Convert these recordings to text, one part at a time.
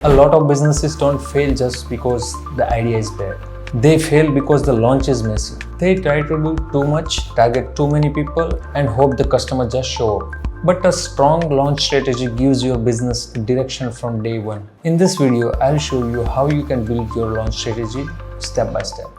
A lot of businesses don't fail just because the idea is bad. They fail because the launch is messy. They try to do too much, target too many people, and hope the customer just show up. But a strong launch strategy gives your business direction from day one. In this video, I'll show you how you can build your launch strategy step by step.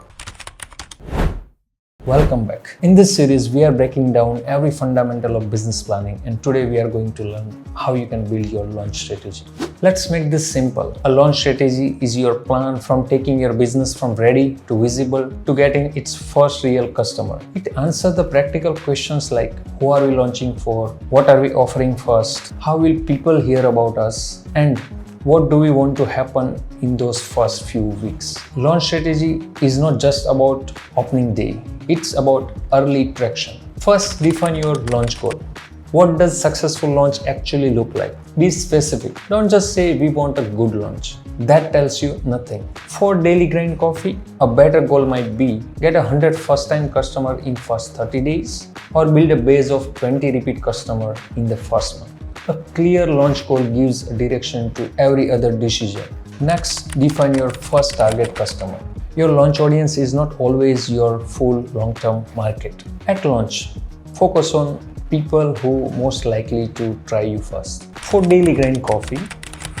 Welcome back. In this series, we are breaking down every fundamental of business planning, and today we are going to learn how you can build your launch strategy. Let's make this simple. A launch strategy is your plan from taking your business from ready to visible to getting its first real customer. It answers the practical questions like who are we launching for, what are we offering first, how will people hear about us, and what do we want to happen in those first few weeks. Launch strategy is not just about opening day. It's about early traction. First, define your launch goal. What does successful launch actually look like? Be specific. Don't just say we want a good launch. That tells you nothing. For daily grind coffee, a better goal might be get 100 first-time customer in first 30 days or build a base of 20 repeat customer in the first month. A clear launch goal gives direction to every other decision. Next, define your first target customer. Your launch audience is not always your full long-term market. At launch, focus on people who most likely to try you first. For daily grind coffee,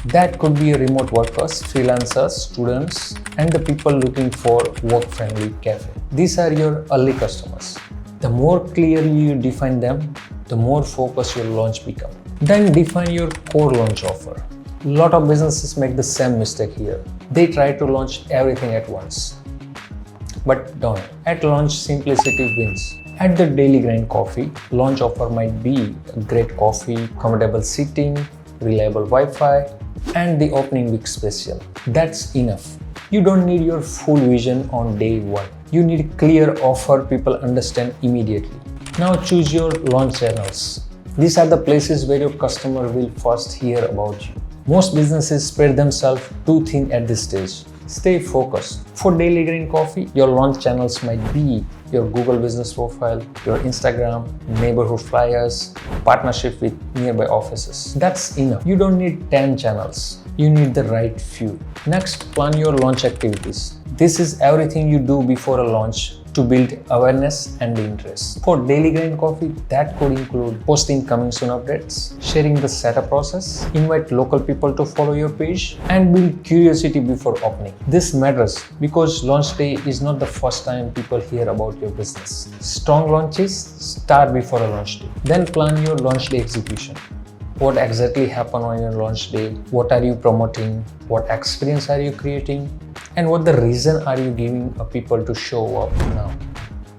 that could be remote workers, freelancers, students, and the people looking for work-friendly cafe. These are your early customers. The more clearly you define them, the more focused your launch becomes. Then define your core launch offer. A lot of businesses make the same mistake here. They try to launch everything at once. But don't. At launch, simplicity wins. At the daily grind coffee, launch offer might be a great coffee, comfortable seating, reliable Wi-Fi, and the opening week special. That's enough. You don't need your full vision on day one. You need a clear offer people understand immediately. Now choose your launch channels. These are the places where your customer will first hear about you. Most businesses spread themselves too thin at this stage. Stay focused. For daily grind coffee, your launch channels might be your Google business profile, your Instagram, neighborhood flyers, partnership with nearby offices. That's enough. You don't need 10 channels. You need the right few. Next, plan your launch activities. This is everything you do before a launch to build awareness and interest. For daily grind coffee, that could include posting coming soon updates, sharing the setup process, invite local people to follow your page, and build curiosity before opening. This matters because launch day is not the first time people hear about your business. Strong launches start before a launch day. Then plan your launch day execution. What exactly happened on your launch day? What are you promoting? What experience are you creating? And what the reason are you giving people to show up now?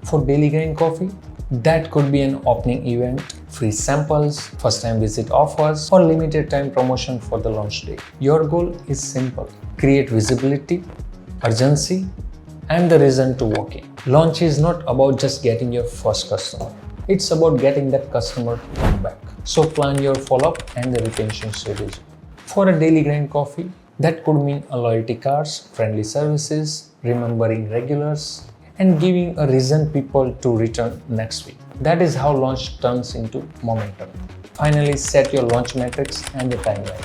For daily grind coffee, that could be an opening event, free samples, first time visit offers, or limited time promotion for the launch day. Your goal is simple. Create visibility, urgency, and the reason to walk in. Launch is not about just getting your first customer. It's about getting that customer to come back. So plan your follow-up and the retention strategy. For a daily grind coffee, that could mean a loyalty cards, friendly services, remembering regulars, and giving a reason people to return next week. That is how launch turns into momentum. Finally, set your launch metrics and the timeline.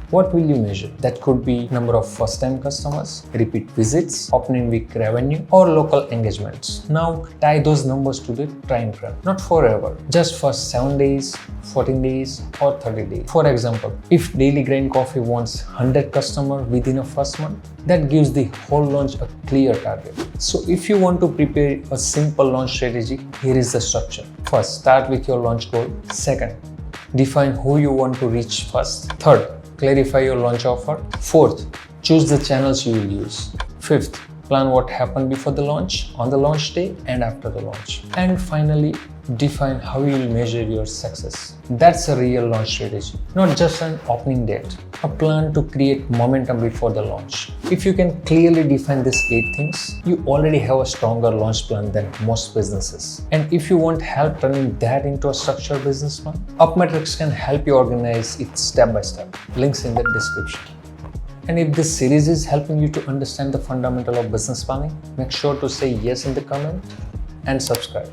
What will you measure? That could be number of first-time customers, repeat visits, opening week revenue, or local engagements. Now tie those numbers to the time frame. Not forever, just for 7 days, 14 days, or 30 days. For example, if daily grind coffee wants 100 customers within a first month, that gives the whole launch a clear target. So if you want to prepare a simple launch strategy, here is the structure. First, start with your launch goal. Second, define who you want to reach first. Third, clarify your launch offer. Fourth, choose the channels you will use. Fifth, plan what happened before the launch, on the launch day, and after the launch. And finally, define how you will measure your success. That's a real launch strategy, not just an opening date. A plan to create momentum before the launch. If you can clearly define these 8 things, you already have a stronger launch plan than most businesses. And if you want help turning that into a structured business plan, Upmetrics can help you organize it step by step. Links in the description. And if this series is helping you to understand the fundamental of business planning, make sure to say yes in the comment and subscribe.